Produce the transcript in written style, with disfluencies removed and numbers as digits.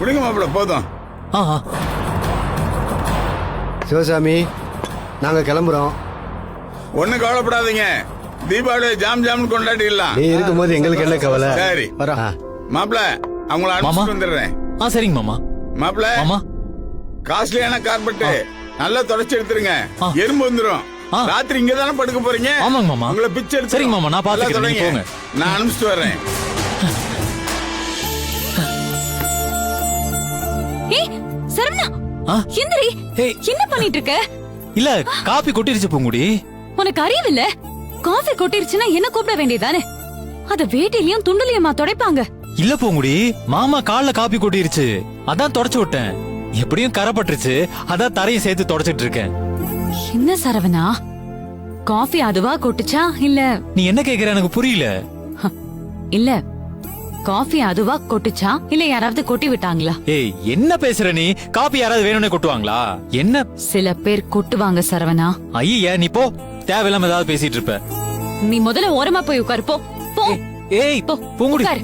குடிங்க மாப்பிள்ள போதும். சிவசாமி, நாங்க கிளம்புறோம். ஒண்ணும் கவலைப்படாதீங்க, தீபாவளியை ஜாம் ஜாம் கொண்டாடிடலாம். நீ இருக்கும்போது எங்களுக்கு என்ன கவலை? சரி மாப்பிள்ள, அவங்கள அனுப்பிச்சு வந்துடுறேன். சரிங்க மாமா. மாப்பிள்ள, காஸ்ட்லியான கார்பெட் நல்லா தொடச்சு எடுத்துருங்க, எறும்பு வந்துரும். ராத்திரி இங்க தானே படுக்க போறீங்க? ஆமாங்க மாமா. உங்களை பிச்சை எடுத்து. சரிங்க மாமா, நான் பாத்துக்கிறேன், நீங்க போங்க. நான் அனுப்பிச்சிட்டு வரேன். சரவணா, எந்திரி. என்ன பண்ணிட்டு இருக்க? இல்ல, காபி கொட்டிருச்சு பூங்குடி. உனக்கு அறிவில்ல? காஃபி கொட்டிருச்சுன்னா என்ன கூப்பிட வேண்டியதானே? அத வேட்டிலையும் துண்டுலையுமா துடைப்பாங்க? இல்ல பூங்குடி, மாமா கால்ல காபி கொட்டிருச்சு, அதான் தொடச்சு விட்டேன். எப்படியும் கரை பட்டுருச்சு, அதான் தரையும் சேர்த்து தொடச்சிட்டு இருக்கேன். என்ன சரவணா, காஃபி அதுவா கொட்டுச்சா இல்ல? நீ என்ன கேக்குற எனக்கு புரியல. இல்ல, காஃபி அதுவா கொட்டுச்சா இல்ல யாராவது கொட்டி விட்டாங்களா? ஏய், என்ன பேசுற நீ? காபி யாராவது வேணும்னே கொட்டுவாங்களா என்ன? சில பேர் கொட்டுவாங்க சரவணா. ஐயா, நீ போ, தேவையில்லாம ஏதாவது பேசிட்டு இருப்ப. நீ முதல்ல ஓரமா போய் உட்காரு. போ போ. ஏய், போ, பூங்குடி. உட்காரு.